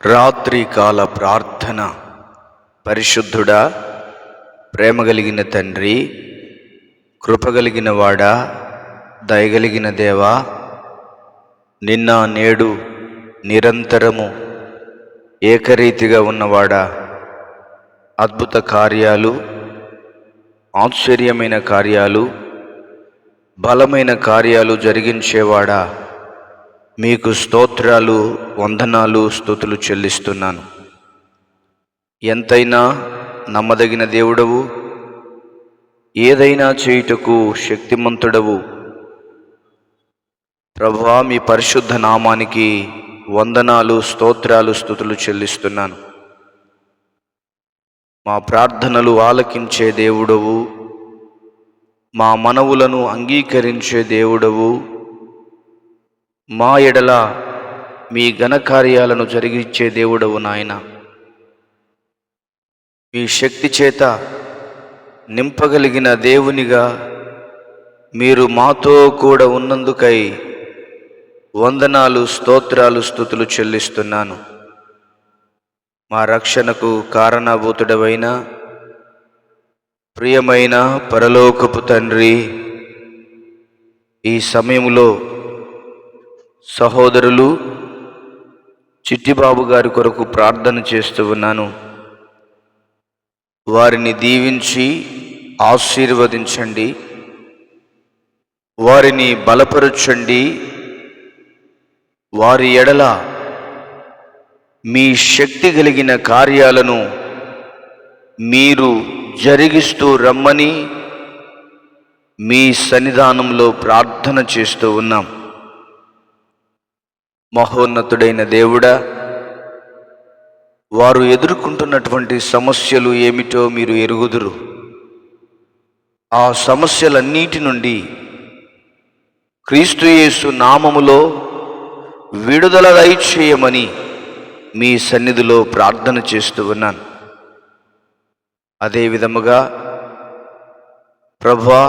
రాత్రి కాల ప్రార్థన. పరిశుద్ధుడా, ప్రేమ కలిగిన తండ్రి, కృపగలిగిన వాడా, దయగలిగిన దేవా, నిన్న నేడు నిరంతరము ఏకరీతిగా ఉన్నవాడా, అద్భుత కార్యాలు, ఆశ్చర్యమైన కార్యాలు, బలమైన కార్యాలు జరిగించేవాడా, మీకు స్తోత్రాలు, వందనాలు, స్తుతులు చెల్లిస్తున్నాను. ఎంతైనా నమ్మదగిన దేవుడవు, ఏదైనా చేయుటకు శక్తిమంతుడవు. ప్రభువా, మీ పరిశుద్ధ నామానికి వందనాలు, స్తోత్రాలు, స్తుతులు చెల్లిస్తున్నాను. మా ప్రార్థనలు ఆలకించే దేవుడవు, మా మనవులను అంగీకరించే దేవుడవు, మా ఎడల మీ ఘనకార్యాలను జరిగించే దేవుడవు నాయన. మీ శక్తి చేత నింపగలిగిన దేవునిగా మీరు మాతో కూడా ఉన్నందుకై వందనాలు, స్తోత్రాలు, స్తుతులు చెల్లిస్తున్నాను. మా రక్షణకు కారణభూతుడవైన ప్రియమైన పరలోకపు తండ్రి, ఈ సమయంలో సహోదరులు చిట్టిబాబు గారి కొరకు ప్రార్థన చేస్తూ ఉన్నాను. వారిని దీవించి ఆశీర్వదించండి, వారిని బలపరచండి. వారి ఎడల మీ శక్తి కలిగిన కార్యాలను మీరు జరిగిస్తూ రమ్మని మీ సన్నిధానంలో ప్రార్థన చేస్తూ ఉన్నాం. మహోన్నతుడైన దేవుడా, వారు ఎదుర్కొంటున్నటువంటి సమస్యలు ఏమిటో మీరు ఎరుగుదురు. ఆ సమస్యలన్నిటి నుండి క్రీస్తు యేసు నామములో విడుదల దయచేయమని మీ సన్నిధిలో ప్రార్థన చేస్తూ ఉన్నాను. అదే విధముగా ప్రభువా,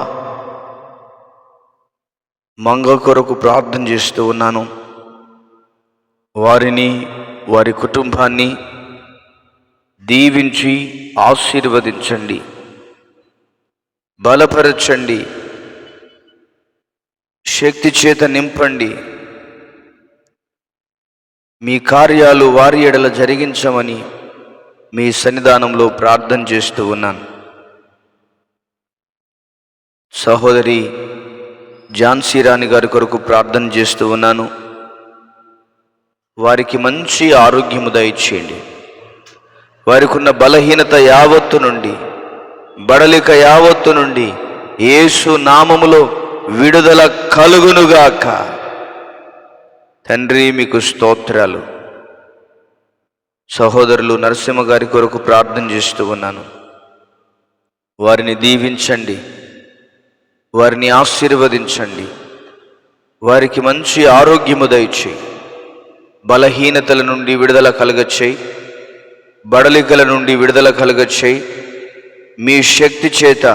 మంగ కొరకు ప్రార్థన చేస్తూ ఉన్నాను. వారిని, వారి కుటుంబాన్ని దీవించి ఆశీర్వదించండి, బలపరచండి, శక్తి చేత నింపండి. మీ కార్యాలు వారి ఎడల జరిగించమని మీ సన్నిధానంలో ప్రార్థన చేస్తూ ఉన్నాను. సహోదరి ఝాన్సీ రాణి గారి కొరకు ప్రార్థన చేస్తూ ఉన్నాను. వారికి మంచి ఆరోగ్యము దయచేయండి. వారికి ఉన్న బలహీనత యావత్తు నుండి, బడలిక యావత్తు నుండి యేసు నామములో విడుదల కలుగునుగాక. తండ్రి, మీకు స్తోత్రాలు. సహోదరులు నరసింహ గారి కొరకు ప్రార్థన చేస్తూ ఉన్నాను. వారిని దీవించండి, వారిని ఆశీర్వదించండి. వారికి మంచి ఆరోగ్యము దయచేయి. బలహీనతల నుండి విడుదల కలగచేయి, బడలికల నుండి విడుదల కలగచేయి. మీ శక్తి చేత,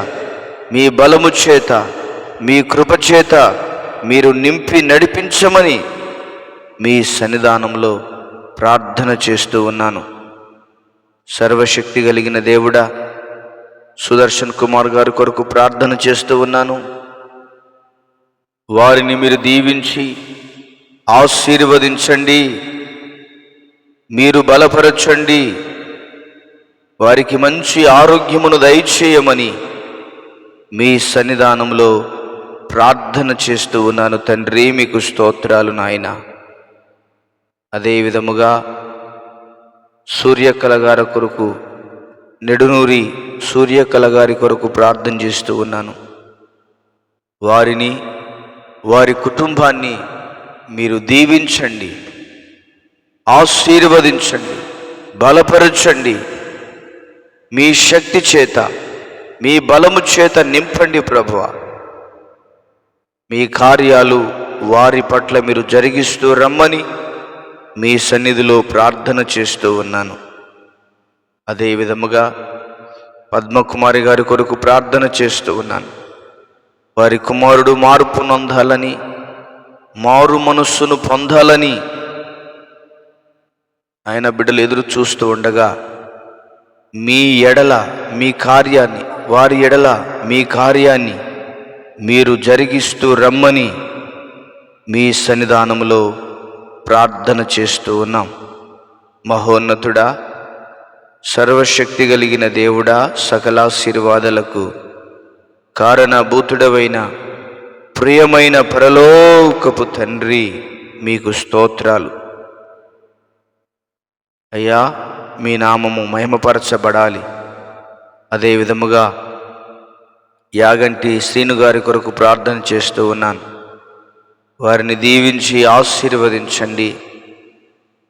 మీ బలము చేత, మీ కృప చేత మీరు నింపి నడిపించమని మీ సన్నిధానంలో ప్రార్థన చేస్తూ ఉన్నాను. సర్వశక్తి కలిగిన దేవుడా, సుదర్శన్ కుమార్ గారి కొరకు ప్రార్థన చేస్తూ ఉన్నాను. వారిని మీరు దీవించి ఆశీర్వదించండి, మీరు బలపరచండి. వారికి మంచి ఆరోగ్యమును దయచేయమని మీ సన్నిధానంలో ప్రార్థన చేస్తూ ఉన్నాను. తండ్రి, మీకు స్తోత్రాలు నాయన. అదే విధముగా సూర్యకళ గారి కొరకు, నెడునూరి సూర్యకళ గారి కొరకు ప్రార్థన చేస్తూ ఉన్నాను. వారిని, వారి కుటుంబాన్ని మీరు దీవించండి, ఆశీర్వదించండి, బలపరచండి. మీ శక్తి చేత, మీ బలము చేత నింపండి ప్రభువా. మీ కార్యాలు వారి పట్ల మీరు జరిగిస్తూ రమ్మని మీ సన్నిధిలో ప్రార్థన చేస్తూ ఉన్నాను. అదే విధముగా పద్మకుమారి గారి కొరకు ప్రార్థన చేస్తూ ఉన్నాను. వారి కుమారుడు మార్పు నొందాలని, మారు మనస్సును పొందాలని ఆయన బిడ్డలు ఎదురు చూస్తూ ఉండగా మీ ఎడల మీ కార్యాన్ని, వారి ఎడల మీ కార్యాన్ని మీరు జరిగిస్తూ రమ్మని మీ సన్నిధానంలో ప్రార్థన చేస్తూ ఉన్నాం. మహోన్నతుడా, సర్వశక్తి కలిగిన దేవుడా, సకలాశీర్వాదాలకు కారణభూతుడవైన ప్రియమైన పరలోకపు తండ్రి, మీకు స్తోత్రాలు. అయ్యా, మీ నామము మహిమపరచబడాలి. అదే విధముగా యాగంటి శ్రీను గారి కొరకు ప్రార్థన చేస్తూ ఉన్నాను. వారిని దీవించి ఆశీర్వదించండి.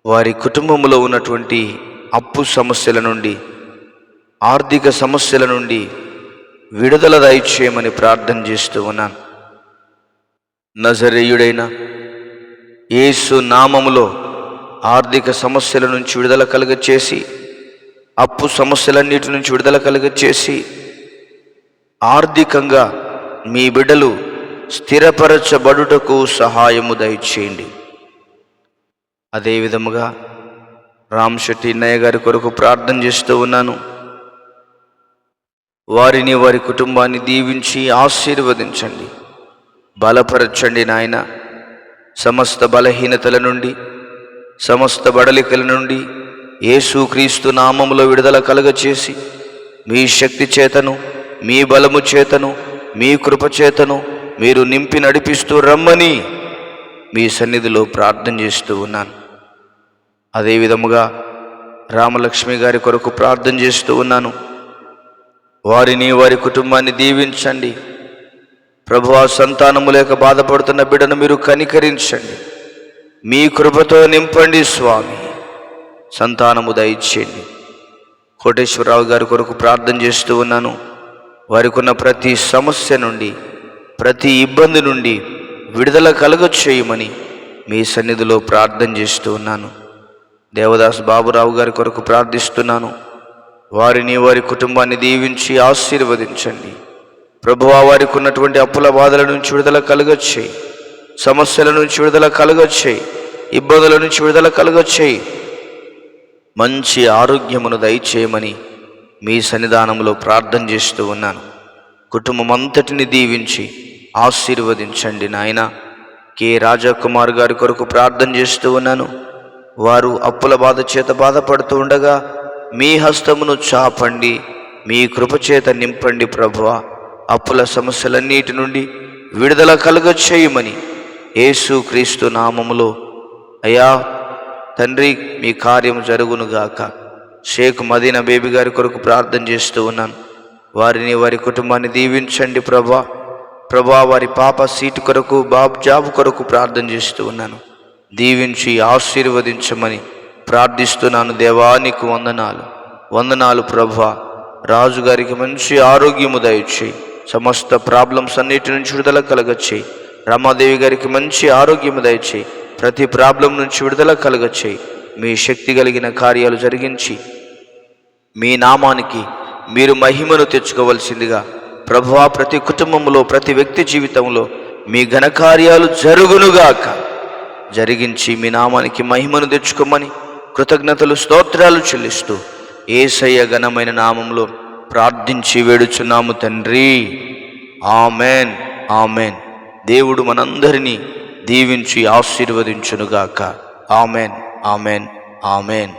వారి కుటుంబంలో ఉన్నటువంటి అప్పు సమస్యల నుండి, ఆర్థిక సమస్యల నుండి విడుదల దయచేయమని ప్రార్థన చేస్తూ ఉన్నాను. నజరేయుడైన యేసు నామములో ఆర్థిక సమస్యల నుంచి విడుదల కలుగచేసి, అప్పు సమస్యలన్నిటి నుంచి విడుదల కలుగచేసి, ఆర్థికంగా మీ బిడ్డలు స్థిరపరచబడుటకు సహాయము దయచేయండి. అదేవిధముగా రామశెట్టి అన్నయ్య గారి కొరకు ప్రార్థన చేస్తూ ఉన్నాను. వారిని, వారి కుటుంబాన్ని దీవించి ఆశీర్వదించండి, బలపరచండి నాయన. సమస్త బలహీనతల నుండి, సమస్త బడలికల నుండి యేసుక్రీస్తు నామములో విడుదల కలుగచేసి, మీ శక్తి చేతను, మీ బలము చేతను, మీ కృప చేతను మీరు నింపి నడిపిస్తూ రమ్మని మీ సన్నిధిలో ప్రార్థన చేస్తూ ఉన్నాను. అదేవిధముగా రామలక్ష్మి గారి కొరకు ప్రార్థన చేస్తూ ఉన్నాను. వారిని, వారి కుటుంబాన్ని దీవించండి. ప్రభువా, సంతానము లేక బాధపడుతున్న బిడ్డను మీరు కనికరించండి, మీ కృపతో నింపండి స్వామి. సంతానము దయచేయండి. కోటేశ్వరరావు గారి కొరకు ప్రార్థన చేస్తూ ఉన్నాను. వారికి ఉన్న ప్రతి సమస్య నుండి, ప్రతి ఇబ్బంది నుండి విడుదల కలుగచేయమని మీ సన్నిధిలో ప్రార్థన చేస్తూ ఉన్నాను. దేవదాస్ బాబురావు గారి కొరకు ప్రార్థిస్తున్నాను. వారిని, వారి కుటుంబాన్ని దీవించి ఆశీర్వదించండి. ప్రభువా, వారికి ఉన్నటువంటి అప్పుల బాధల నుంచి విడుదల కలుగచేయి, సమస్యల నుంచి విడుదల కలుగచేయి, ఇబ్బందుల నుంచి విడుదల కలుగచేయి. మంచి ఆరోగ్యమును దయచేయమని మీ సన్నిధానంలో ప్రార్థన చేస్తూ ఉన్నాను. కుటుంబం అంతటిని దీవించి ఆశీర్వదించండి నాయన. కె రాజకుమార్ గారి కొరకు ప్రార్థన చేస్తూ ఉన్నాను. వారు అప్పుల బాధ చేత బాధపడుతూ ఉండగా మీ హస్తమును చాపండి, మీ కృపచేత నింపండి ప్రభువా. అప్పుల సమస్యలన్నిటి నుండి విడుదల కలుగచేయమని యేసుక్రీస్తు నామములో అయ్యా తండ్రి, మీ కార్యము జరుగునుగాక. షేక్ మదీనా బేబీ గారి కొరకు ప్రార్థన చేస్తూ ఉన్నాను. వారిని, వారి కుటుంబాన్ని దీవించండి ప్రభా. వారి పాప సీటు కొరకు, బాబు జాబ్ కొరకు ప్రార్థన చేస్తూ ఉన్నాను. దీవించి ఆశీర్వదించమని ప్రార్థిస్తున్నాను. దేవానికి వందనాలు ప్రభా. రాజుగారికి మంచి ఆరోగ్యము దయచేయి, సమస్త ప్రాబ్లమ్స్ అన్నిటి నుంచి విడుదల కలగచేయి. రమాదేవి గారికి మంచి ఆరోగ్యము దయచేయి, ప్రతి ప్రాబ్లం నుంచి విడుదల కలగచేయి. మీ శక్తి కలిగిన కార్యాలు జరిగించి మీ నామానికి మీరు మహిమను తెచ్చుకోవలసిందిగా ప్రభువా, ప్రతి కుటుంబంలో, ప్రతి వ్యక్తి జీవితంలో మీ ఘనకార్యాలు జరుగునుగాక. జరిగించి మీ నామానికి మహిమను తెచ్చుకోమని కృతజ్ఞతలు, స్తోత్రాలు చెల్లిస్తూ యేసయ్య ఘనమైన నామంలో ప్రార్థించి వేడుచున్నాము తండ్రి. Amen, amen. దేవుడు మనందరినీ దీవించి ఆశీర్వదించునుగాక. Amen, amen, amen.